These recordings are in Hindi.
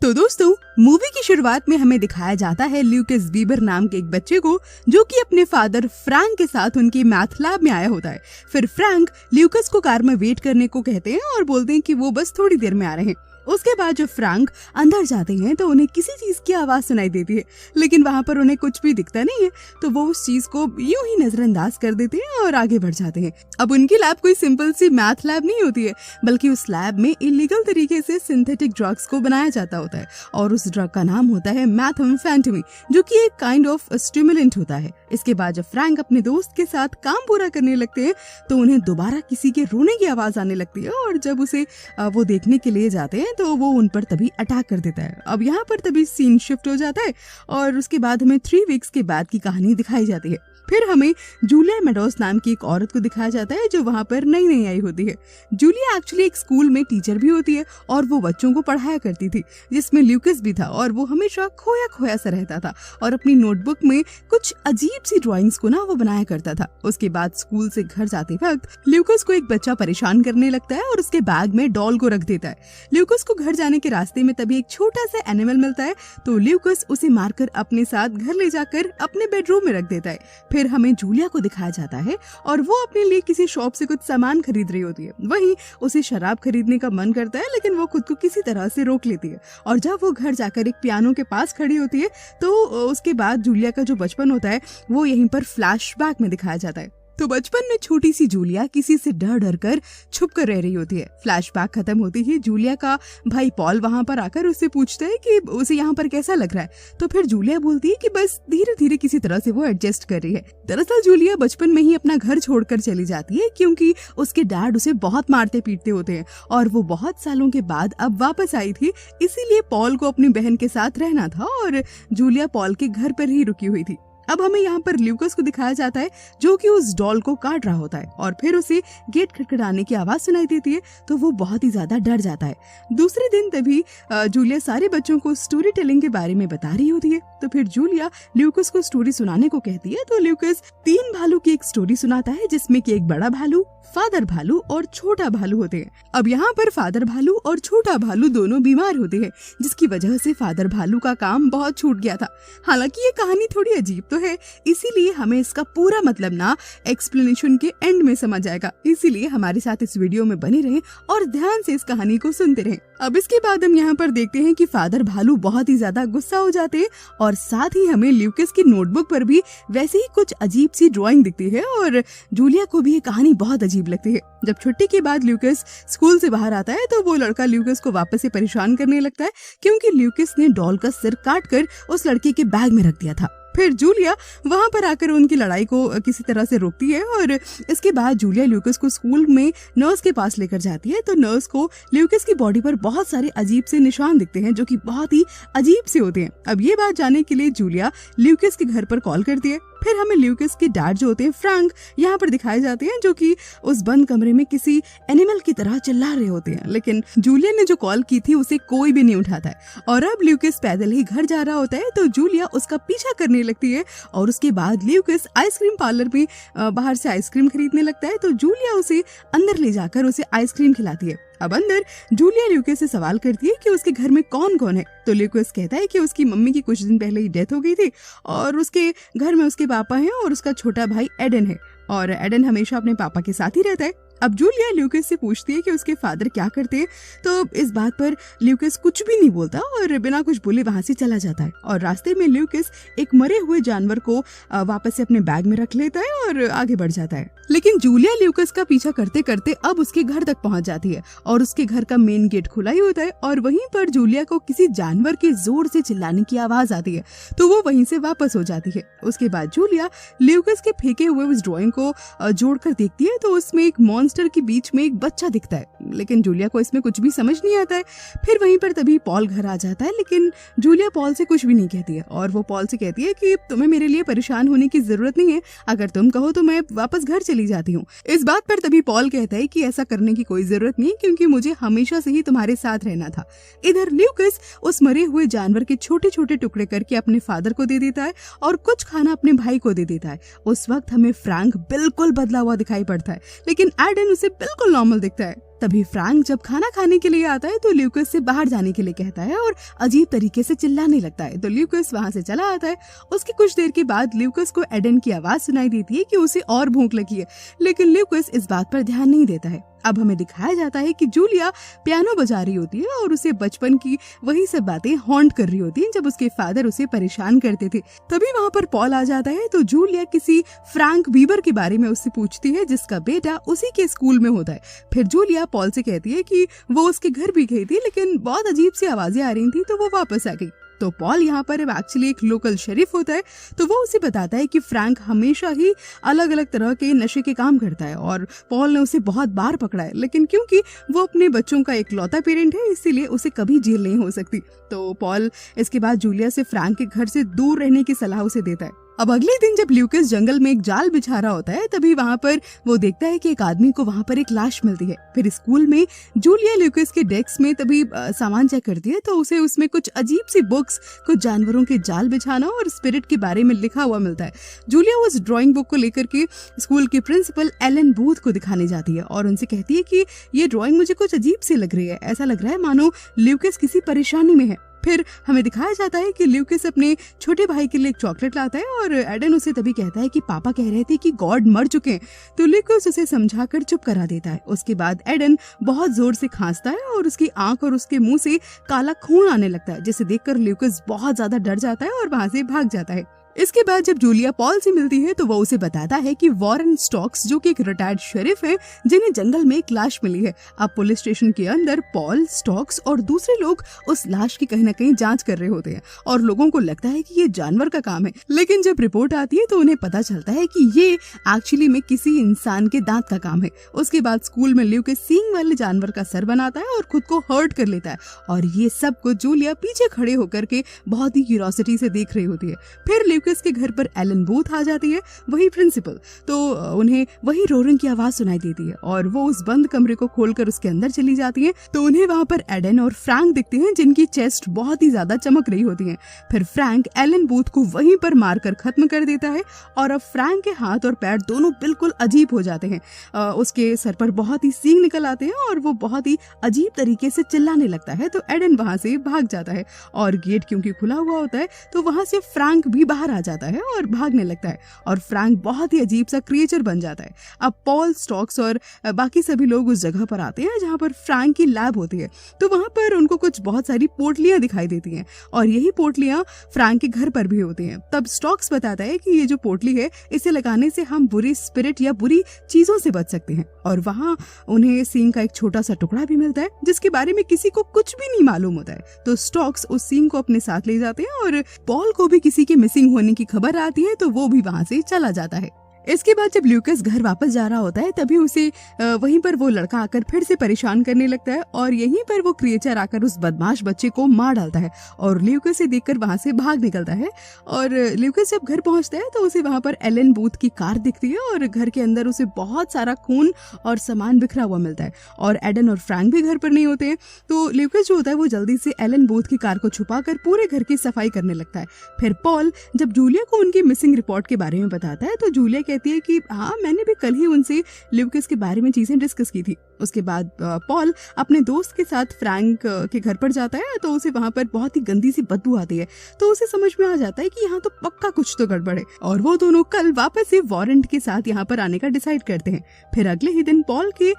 तो दोस्तों, मूवी की शुरुआत में हमें दिखाया जाता है ल्यूकस बीबर नाम के एक बच्चे को जो कि अपने फादर फ्रैंक के साथ उनकी मैथ लैब में आया होता है। फिर फ्रैंक ल्यूकस को कार में वेट करने को कहते हैं और बोलते हैं कि वो बस थोड़ी देर में आ रहे हैं। उसके बाद जब फ्रैंक अंदर जाते हैं तो उन्हें किसी चीज की आवाज सुनाई देती है, लेकिन वहाँ पर उन्हें कुछ भी दिखता नहीं है, तो वो उस चीज को यूं ही नजरअंदाज कर देते हैं और आगे बढ़ जाते हैं। अब उनकी लैब कोई सिंपल सी मैथ लैब नहीं होती है, बल्कि उस लैब में इलीगल तरीके से सिंथेटिक ड्रग्स को बनाया जाता होता है और उस ड्रग का नाम होता है मैथाम्फेटामिन, जो कि एक काइंड ऑफ स्टिमुलेंट होता है। इसके बाद जब फ्रैंक अपने दोस्त के साथ काम पूरा करने लगते हैं तो उन्हें दोबारा किसी के रोने की आवाज आने लगती है और जब उसे वो देखने के लिए जाते हैं तो वो उन पर तभी अटैक कर देता है। अब यहाँ पर तभी सीन शिफ्ट हो जाता है और उसके बाद हमें 3 वीक्स के बाद की कहानी दिखाई जाती है। फिर हमें जूलिया मेडोस नाम की एक औरत को दिखाया जाता है जो वहाँ पर नई नई आई होती है। जूलिया एक्चुअली एक स्कूल में टीचर भी होती है और वो बच्चों को पढ़ाया करती थी, जिसमें ल्यूकस भी था और वो हमेशा खोया खोया सा रहता था और अपनी नोटबुक में कुछ अजीब सी ड्राइंग्स को वो बनाया करता था। उसके बाद स्कूल से घर जाते वक्त ल्यूकस को एक बच्चा परेशान करने लगता है और उसके बैग में डॉल को रख देता है। ल्यूकस को घर जाने के रास्ते में तभी एक छोटा सा एनिमल मिलता है, तो ल्यूकस उसे मारकर अपने साथ घर ले जाकर अपने बेडरूम में रख देता है। फिर हमें जूलिया को दिखाया जाता है और वो अपने लिए किसी शॉप से कुछ सामान खरीद रही होती है। वहीं उसे शराब खरीदने का मन करता है, लेकिन वो खुद को किसी तरह से रोक लेती है और जब वो घर जाकर एक पियानो के पास खड़ी होती है तो उसके बाद जूलिया का जो बचपन होता है वो यहीं पर फ्लैशबैक में दिखाया जाता है। तो बचपन में छोटी सी जूलिया किसी से डर डर कर छुप कर रह रही होती है। फ्लैशबैक खत्म होती ही जूलिया का भाई पॉल वहाँ पर आकर उससे पूछता है कि उसे यहाँ पर कैसा लग रहा है, तो फिर जूलिया बोलती है कि बस धीरे धीरे किसी तरह से वो एडजस्ट कर रही है। दरअसल जूलिया बचपन में ही अपना घर छोड़कर चली जाती है क्योंकि उसके डैड उसे बहुत मारते पीटते होते हैं और वो बहुत सालों के बाद अब वापस आई थी, इसीलिए पॉल को अपनी बहन के साथ रहना था और जूलिया पॉल के घर पर ही रुकी हुई थी। अब हमें यहाँ पर ल्यूकस को दिखाया जाता है जो कि उस डॉल को काट रहा होता है और फिर उसे गेट खटखटाने की आवाज सुनाई देती है, तो वो बहुत ही ज्यादा डर जाता है। दूसरे दिन तभी जूलिया सारे बच्चों को स्टोरी टेलिंग के बारे में बता रही होती है, तो फिर जूलिया ल्यूकस को स्टोरी सुनाने को कहती है। तो ल्यूकस 3 भालू की एक स्टोरी सुनाता है जिसमें कि एक बड़ा भालू, फादर भालू और छोटा भालू होते हैं। अब यहाँ पर फादर भालू और छोटा भालू दोनों बीमार होते हैं, जिसकी वजह से फादर भालू का काम बहुत छूट गया था। हालांकि ये कहानी थोड़ी अजीब तो है, इसीलिए हमें इसका पूरा मतलब एक्सप्लेनेशन के एंड में समझ आएगा, इसीलिए हमारे साथ इस वीडियो में बने रहें और ध्यान से इस कहानी को सुनते रहें। अब इसके बाद हम यहाँ पर देखते हैं कि फादर भालू बहुत ही ज्यादा गुस्सा हो जाते हैं और साथ ही हमें ल्यूकस की नोटबुक पर भी वैसे ही कुछ अजीब सी ड्राइंग दिखती है और जूलिया को भी ये कहानी बहुत अजीब लगती है। जब छुट्टी के बाद ल्यूकस स्कूल से बाहर आता है तो वो लड़का ल्यूकस को वापस से परेशान करने लगता है क्योंकि ल्यूकस ने डॉल का सिर काट कर उस लड़के के बैग में रख दिया था। फिर जूलिया वहाँ पर आकर उनकी लड़ाई को किसी तरह से रोकती है और इसके बाद जूलिया ल्यूकस को स्कूल में नर्स के पास लेकर जाती है। तो नर्स को ल्यूकस की बॉडी पर बहुत सारे अजीब से निशान दिखते हैं जो कि बहुत ही अजीब से होते हैं। अब ये बात जानने के लिए जूलिया ल्यूकस के घर पर कॉल करती है। फिर हमें ल्यूकस के डैड जो होते हैं फ्रैंक यहाँ पर दिखाए जाते हैं जो कि उस बंद कमरे में किसी एनिमल की तरह चिल्ला रहे होते हैं, लेकिन जूलिया ने जो कॉल की थी उसे कोई भी नहीं उठाता है और अब ल्यूकस पैदल ही घर जा रहा होता है। तो जूलिया उसका पीछा करने लगती है और उसके बाद ल्यूकस आइसक्रीम पार्लर में बाहर से आइसक्रीम खरीदने लगता है। तो जूलिया उसे अंदर ले जाकर उसे आइसक्रीम खिलाती है। अब अंदर जूलिया ल्यूकस से सवाल करती है कि उसके घर में कौन कौन है, तो ल्यूकस कहता है कि उसकी मम्मी की कुछ दिन पहले ही डेथ हो गई थी और उसके घर में उसके पापा हैं और उसका छोटा भाई एडन है और एडन हमेशा अपने पापा के साथ ही रहता है। अब जूलिया ल्यूकस से पूछती है कि उसके फादर क्या करते हैं, तो इस बात पर ल्यूकस कुछ भी नहीं बोलता और बिना कुछ बोले वहाँ से चला जाता है और रास्ते में ल्यूकस एक मरे हुए जानवर को वापस से अपने बैग में रख लेता है और आगे बढ़ जाता है। लेकिन जूलिया ल्यूकस का पीछा करते करते अब उसके घर तक पहुँच जाती है और उसके घर का मेन गेट खुला ही होता है और वहीं पर जूलिया को किसी जानवर के जोर से चिल्लाने की आवाज आती है, तो वो वहीं से वापस हो जाती है। उसके बाद जूलिया ल्यूकस के फेंके हुए उस ड्राइंग को जोड़कर देखती है, तो उसमें एक मॉन्स्टर के बीच में एक बच्चा दिखता है, लेकिन जूलिया को इसमें कुछ भी समझ नहीं आता है। फिर वहीं पर तभी पॉल घर आ जाता है, लेकिन जूलिया पॉल से कुछ भी नहीं कहती है और वो पॉल से कहती है कि तुम्हें मेरे लिए परेशान होने की जरूरत नहीं है, अगर तुम कहो तो मैं वापस घर चली जाती हूँ। इस बात पर तभी पॉल कहता है कि ऐसा करने की कोई जरूरत नहीं क्योंकि मुझे हमेशा से ही तुम्हारे साथ रहना था। इधर ल्यूकस उस मरे हुए जानवर के छोटे छोटे टुकड़े करके अपने फादर को दे देता है और कुछ खाना अपने भाई को दे देता है। उस वक्त हमें फ्रैंक बिल्कुल बदला हुआ दिखाई पड़ता है, लेकिन एडन उसे बिल्कुल नॉर्मल दिखता है। तभी फ्रैंक जब खाना खाने के लिए आता है तो ल्यूकस से बाहर जाने के लिए कहता है और अजीब तरीके से चिल्लाने लगता है, तो ल्यूकस वहाँ से चला आता है। उसके कुछ देर के बाद ल्यूकस को एडन की आवाज सुनाई देती है कि उसे और भूख लगी है, लेकिन ल्यूकस इस बात पर ध्यान नहीं देता है। अब हमें दिखाया जाता है कि जूलिया पियानो बजा रही होती है और उसे बचपन की वही सब बातें हॉन्ट कर रही होती हैं जब उसके फादर उसे परेशान करते थे। तभी वहाँ पर पॉल आ जाता है, तो जूलिया किसी फ्रैंक बीबर के बारे में उससे पूछती है जिसका बेटा उसी के स्कूल में होता है। फिर जूलिया पॉल से कहती है कि वो उसके घर भी गई थी, लेकिन बहुत अजीब सी आवाजें आ रही थी तो वो वापस आ गई। तो पॉल यहाँ पर एक्चुअली एक लोकल शरीफ होता है, तो वो उसे बताता है कि फ्रैंक हमेशा ही अलग अलग तरह के नशे के काम करता है और पॉल ने उसे बहुत बार पकड़ा है, लेकिन क्योंकि वो अपने बच्चों का एक लौता पेरेंट है इसीलिए उसे कभी जेल नहीं हो सकती। तो पॉल इसके बाद जूलिया से फ्रैंक के घर से दूर रहने की सलाह उसे देता है। अब अगले दिन जब ल्यूकस जंगल में एक जाल बिछा रहा होता है, तभी वहाँ पर वो देखता है कि एक आदमी को वहाँ पर एक लाश मिलती है। फिर स्कूल में जूलिया ल्यूकस के डेस्क में तभी सामान चेक करती है, तो उसे उसमें कुछ अजीब सी बुक्स, कुछ जानवरों के जाल बिछाना और स्पिरिट के बारे में लिखा हुआ मिलता है। जूलिया उस ड्राइंग बुक को लेकर के स्कूल के प्रिंसिपल एलन बूथ को दिखाने जाती है और उनसे कहती है कि ये ड्राइंग मुझे कुछ अजीब सी लग रही है, ऐसा लग रहा है मानो ल्यूकस किसी परेशानी में है। फिर हमें दिखाया जाता है कि ल्यूकस अपने छोटे भाई के लिए एक चॉकलेट लाता है और एडन उसे तभी कहता है कि पापा कह रहे थे कि गॉड मर चुके हैं, तो ल्यूकस उसे समझाकर चुप करा देता है। उसके बाद एडन बहुत जोर से खांसता है और उसकी आंख और उसके मुंह से काला खून आने लगता है, जिसे देखकर ल्यूकस बहुत ज्यादा डर जाता है और वहां से भाग जाता है। इसके बाद जब जूलिया पॉल से मिलती है तो वो उसे बताता है कि वॉरेन स्टॉक्स, जो कि एक रिटायर्ड शेरिफ है, जिन्हें जंगल में एक लाश मिली है। अब पुलिस स्टेशन के अंदर पॉल, स्टॉक्स और दूसरे लोग उस लाश की कहीं न कहीं जांच कर रहे होते हैं और लोगों को लगता है कि ये जानवर का काम है, लेकिन जब रिपोर्ट आती है तो उन्हें पता चलता है कि ये एक्चुअली में किसी इंसान के दांत का काम है। उसके बाद स्कूल में ल्यूकस सींग वाले जानवर का सर बनाता है और खुद को हर्ट कर लेता है और ये सब कुछ जूलिया पीछे खड़े होकर के बहुत ही क्यूरियोसिटी से देख रही होती है। फिर ल्यूकस के घर पर एलन बूथ आ जाती है, वही प्रिंसिपल, तो उन्हें वही रोरिंग की आवाज सुनाई देती है और वो उस बंद कमरे को खोलकर उसके अंदर चली जाती है। तो उन्हें वहां पर एडन और फ्रैंक दिखते हैं जिनकी चेस्ट बहुत ही ज्यादा चमक रही होती है। फिर फ्रैंक एलन बूथ को वहीं पर मारकर खत्म कर देता है और अब फ्रैंक के हाथ और पैर दोनों बिल्कुल अजीब हो जाते हैं। उसके सर पर बहुत ही सींग निकल आते हैं और वो बहुत ही अजीब तरीके से चिल्लाने लगता है, तो एडन वहां से भाग जाता है और गेट क्योंकि खुला हुआ होता है तो वहां से फ्रैंक भी बाहर आ जाता है और भागने लगता है और फ्रैंक बहुत ही अजीब सा क्रिएचर बन जाता है। अब पॉल, स्टॉक्स और बाकी सभी लोग उस जगह पर आते हैं जहां पर फ्रैंक की लैब होती है, तो वहां पर उनको कुछ बहुत सारी पोटलियां दिखाई देती हैं और यही पोटलियां फ्रैंक के घर पर भी होती हैं। तब स्टॉक्स बताता है कि ये जो पोटली है इसे लगाने से हम बुरी स्पिरिट या बुरी चीजों से बच सकते हैं और वहां उन्हें सींग का एक छोटा सा टुकड़ा भी मिलता है जिसके बारे में किसी को कुछ भी नहीं मालूम होता है। तो स्टॉक्स उस सींग को अपने साथ ले जाते हैं और पॉल को भी किसी के मिसिंग होने की खबर आती है तो वो भी वहां से चला जाता है। इसके बाद जब ल्यूकस घर वापस जा रहा होता है तभी उसे वहीं पर वो लड़का आकर फिर से परेशान करने लगता है और यहीं पर वो क्रिएचर आकर उस बदमाश बच्चे को मार डालता है और ल्यूकस से देखकर वहां से भाग निकलता है। और ल्यूकस जब घर पहुंचता है तो उसे वहां पर एलन बूथ की कार दिखती है और घर के अंदर उसे बहुत सारा खून और सामान बिखरा हुआ मिलता है और एडन और फ्रैंक भी घर पर नहीं होते हैं। तो ल्यूकस जो होता है वो जल्दी से एलन बूथ की कार को छुपाकर पूरे घर की सफाई करने लगता है। फिर पॉल जब जूलिया को उनकी मिसिंग रिपोर्ट के बारे में बताता है तो जूलिया कहती है कि हाँ, मैंने भी कल ही उनसे ल्यूकस के बारे में चीजें डिस्कस की थी। उसके बाद पॉल अपने दोस्त के साथ फ्रैंक के घर पर जाता है तो उसे वहां पर बहुत ही गंदी सी बदबू आती है, तो उसे समझ में आ जाता है कि यहाँ तो पक्का कुछ तो गड़बड़ है और वो दोनों कल वापस से वारंट के साथ यहाँ पर आने का डिसाइड करते हैं। फिर अगले ही दिन पॉल के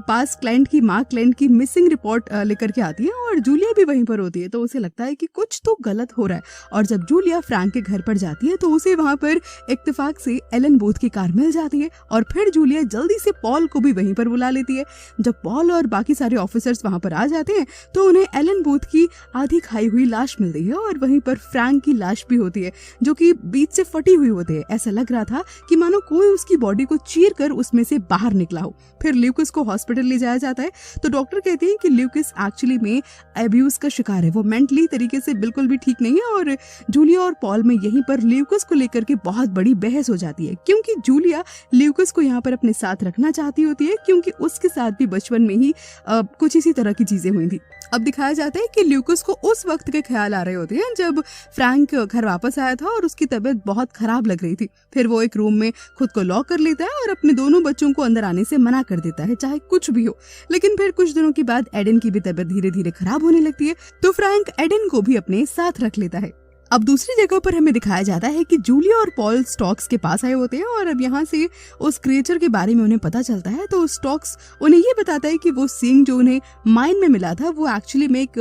पास क्लाइंट की माँ क्लाइंट की मिसिंग रिपोर्ट लेकर के आती है और जूलिया भी वहीं पर होती है, तो उसे लगता है कि कुछ तो गलत हो रहा है और जब जूलिया फ्रैंक के घर पर जाती है तो उसे वहां पर इत्तेफाक से एलन बूथ की कार मिल जाती है और फिर जूलिया जल्दी से पॉल को भी वहीं पर बुला लेती है। जब पॉल और बाकी सारे ऑफिसर्स वहां पर आ जाते हैं तो उन्हें एलन बूथ की आधी खाई हुई लाश मिलती है और वहीं पर फ्रैंक की लाश भी होती है जो कि बीच से फटी हुई होती है। ऐसा लग रहा था कि मानो कोई उसकी बॉडी को चीर कर उसमें से बाहर निकला हो। फिर ल्यूकस को हॉस्पिटल ले जाया जाता है तो डॉक्टर कहते हैं कि ल्यूकस एक्चुअली में अब्यूज का शिकार है, वो मेंटली तरीके से बिल्कुल भी ठीक नहीं है। और जूलिया और पॉल में यहीं पर ल्यूकस को लेकर के बहुत बड़ी बहस हो जाती है क्योंकि जूलिया ल्यूकस को यहाँ पर अपने साथ रखना चाहती होती है क्योंकि उसके साथ भी बचपन में ही कुछ इसी तरह की चीजें हुई थी। अब दिखाया जाता है कि ल्यूकस को उस वक्त के ख्याल आ रहे होते हैं जब फ्रैंक घर वापस आया था और उसकी तबीयत बहुत खराब लग रही थी। फिर वो एक रूम में खुद को लॉक कर लेता है और अपने दोनों बच्चों को अंदर आने से मना कर देता है, चाहे कुछ भी हो। लेकिन फिर कुछ दिनों के बाद एडन की भी तबीयत धीरे धीरे खराब होने लगती है, तो फ्रैंक एडन को भी अपने साथ रख लेता है। अब दूसरी जगह पर हमें दिखाया जाता है कि जूलिया और पॉल स्टॉक्स के पास आए होते हैं और अब यहाँ से उस क्रिएचर के बारे में उन्हें पता चलता है। तो स्टॉक्स उन्हें ये बताता है कि वो सिंग जो उन्हें माइन में मिला था वो एक्चुअली में एक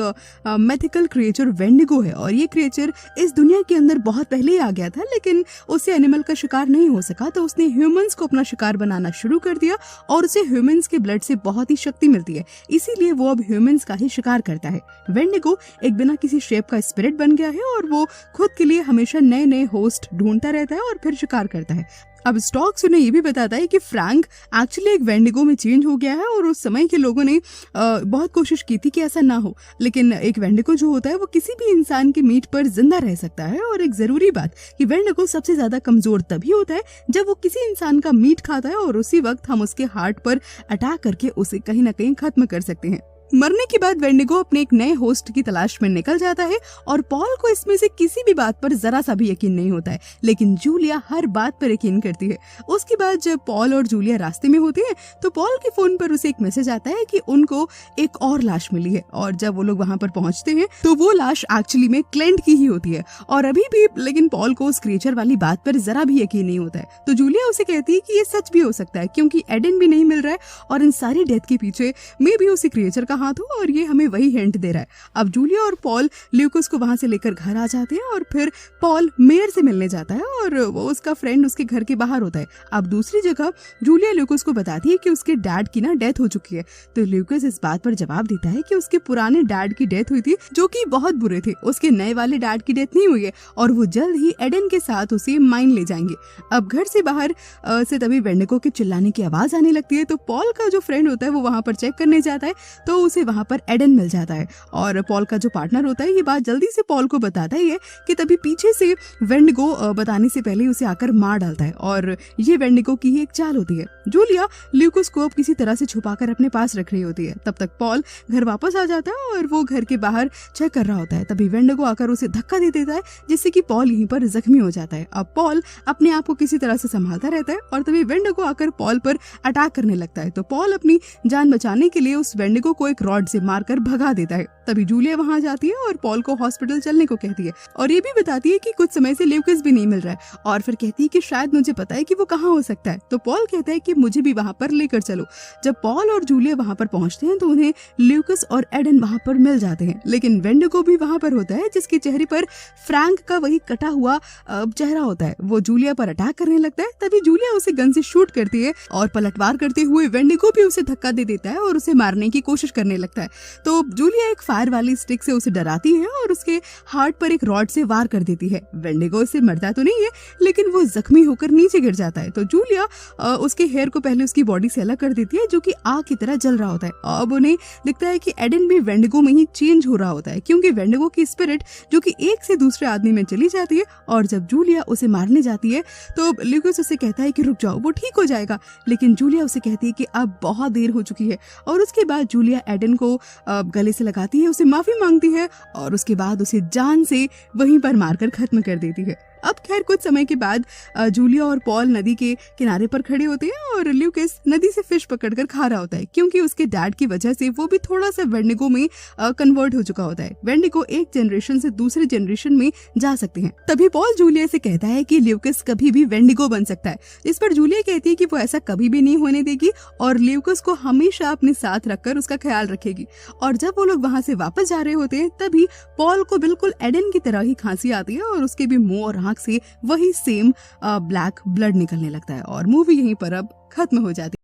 मिथिकल क्रिएचर वेंडिगो है और ये क्रिएचर इस दुनिया के अंदर बहुत पहले ही आ गया था, लेकिन उससे एनिमल का शिकार नहीं हो सका, तो उसने ह्यूमंस को अपना शिकार बनाना शुरू कर दिया और उसे ह्यूमंस के ब्लड से बहुत ही शक्ति मिलती है, इसीलिए वो अब ह्यूमंस का ही शिकार करता है। वेंडिगो एक बिना किसी शेप का स्पिरिट बन गया है और वो खुद के लिए हमेशा नए नए होस्ट ढूंढता रहता है और फिर शिकार करता है। अब स्टॉक्स उन्हें ये भी बताता है कि फ्रैंक एक्चुअली एक वेंडिगो में चेंज हो गया है और उस समय के लोगों ने बहुत कोशिश की थी कि ऐसा ना हो, लेकिन एक वेंडिगो जो होता है वो किसी भी इंसान के मीट पर जिंदा रह सकता है। और एक जरूरी बात कि वेंडिगो सबसे ज्यादा कमजोर तभी होता है जब वो किसी इंसान का मीट खाता है और उसी वक्त हम उसके हार्ट पर अटैक करके उसे कहीं ना कहीं खत्म कर सकते हैं। मरने के बाद वेंडिगो अपने एक नए होस्ट की तलाश में निकल जाता है और पॉल को इसमें से किसी भी बात पर जरा सा भी यकीन नहीं होता है, लेकिन जूलिया हर बात पर यकीन करती है। उसके बाद जब पॉल और जूलिया रास्ते में होते हैं तो पॉल के फोन पर उसे एक मैसेज आता है कि उनको एक और लाश मिली है और जब वो लोग वहां पर पहुंचते हैं तो वो लाश एक्चुअली में क्लेंट की ही होती है और अभी भी लेकिन पॉल को उस क्रिएचर वाली बात पर जरा भी यकीन नहीं होता है। तो जूलिया उसे कहती है कि ये सच भी हो सकता है क्योंकि एडन भी नहीं मिल रहा है और इन सारी डेथ के पीछे मे भी उसी क्रिएचर का हाथ हो और ये हमें वही हिंट दे रहा है। अब जूलिया और पॉल ल्यूकस को वहां से लेकर घर आ जाते हैं और फिर पॉल मेयर से मिलने जाता है और वो उसका फ्रेंड उसके घर के बाहर होता है। अब दूसरी जगह जूलिया ल्यूकस को बताती है कि उसके डैड की ना डेथ हो चुकी है, तो ल्यूकस इस बात पर जवाब देता है कि उसके पुराने डैड की डेथ हुई थी जो कि बहुत बुरे थे, उसके नए वाले डैड की डेथ नहीं हुई है और वो जल्द ही एडन के साथ उसे माइन ले जाएंगे। अब घर से बाहर से तभी वेंडिगो के चिल्लाने की आवाज आने लगती है, तो पॉल का जो फ्रेंड होता है वो वहां पर चेक करने जाता है तो उसे वहां पर एडन मिल जाता है और पॉल का जो पार्टनर होता है ये बात जल्दी से पॉल को बताता ही है कि तभी पीछे से वेंडिगो बताने से पहले उसे आकर मार डालता है और ये वेंडिगो की ही एक चाल होती है। जूलिया ल्यूकस को अब किसी तरह से छुपाकर अपने पास रख रही होती है। तब तक पॉल घर वापस आ जाता है और वो घर के बाहर चेक कर रहा होता है, तभी वेंडिगो आकर उसे धक्का दे देता है जिससे कि पॉल यहीं पर जख्मी हो जाता है। अब पॉल अपने आप को किसी तरह से संभालता रहता है और तभी वेंडिगो आकर पॉल पर अटैक करने लगता है, तो पॉल अपनी जान बचाने के लिए उस वेंडिगो को एक रॉड से मारकर भगा देता है। तभी जूलिया वहां जाती है और पॉल को हॉस्पिटल चलने को कहती है और ये भी बताती है कि कुछ समय से ल्यूकस भी नहीं मिल रहा है और फिर कहती है कि शायद मुझे पता है कि वो कहाँ हो सकता है, तो पॉल कहता है कि मुझे भी वहां पर लेकर चलो। जब पॉल और जूलिया वहां पर पहुंचते हैं तो उन्हें ल्यूकस और एडन वहां पर मिल जाते हैं, लेकिन वेंडिगो भी वहां पर होता है जिसके चेहरे पर फ्रैंक का वही कटा हुआ चेहरा होता है। वो जूलिया पर अटैक करने लगता है, तभी जूलिया उसे गन से शूट करती है और पलटवार करते हुए वेंडिगो भी उसे धक्का दे देता है और उसे मारने की कोशिश करने लगता है। तो जूलिया एक फायर वाली स्टिक से उसे डराती है और उसके हार्ट पर एक रॉड से वार कर देती है। वेंडिगो इससे मरता तो नहीं है लेकिन वो जख्मी होकर नीचे गिर जाता है, तो जूलिया उसके हेयर को पहले उसकी बॉडी से अलग कर देती है जो कि आग की तरह जल रहा होता है। अब उन्हें दिखता है कि एडन भी वेंडिगो में ही चेंज हो रहा होता है क्योंकि वेंडिगो की स्पिरिट जो कि एक से दूसरे आदमी में चली जाती है और जब जूलिया उसे मारने जाती है तो ल्यूकस उसे कहता है कि रुक जाओ, वो ठीक हो जाएगा, लेकिन जूलिया उसे कहती है कि अब बहुत देर हो चुकी है और उसके बाद जूलिया एडन को गले से लगाती है, उसे माफी मांगती है और उसके बाद उसे जान से वहीं पर मारकर खत्म कर देती है। अब खैर कुछ समय के बाद जूलिया और पॉल नदी के किनारे पर खड़े होते हैं और ल्यूकस नदी से फिश पकड़कर खा रहा होता है क्योंकि उसके डैड की वजह से वो भी थोड़ा सा वेंडिगो में कन्वर्ट हो चुका होता है। वेंडिगो एक जनरेशन से दूसरे जनरेशन में जा सकते हैं। तभी पॉल जूलिया से कहता है कि ल्यूकस कभी भी वेंडिगो बन सकता है, इस पर जूलिया कहती है कि वो ऐसा कभी भी नहीं होने देगी और ल्यूकस को हमेशा अपने साथ रखकर उसका ख्याल रखेगी। और जब वो लोग वहां से वापस जा रहे होते हैं तभी पॉल को बिल्कुल एडन की तरह ही खांसी आती है और उसके भी मुंह और आंख से वही सेम ब्लैक ब्लड निकलने लगता है और मूवी यहीं पर अब खत्म हो जाती है।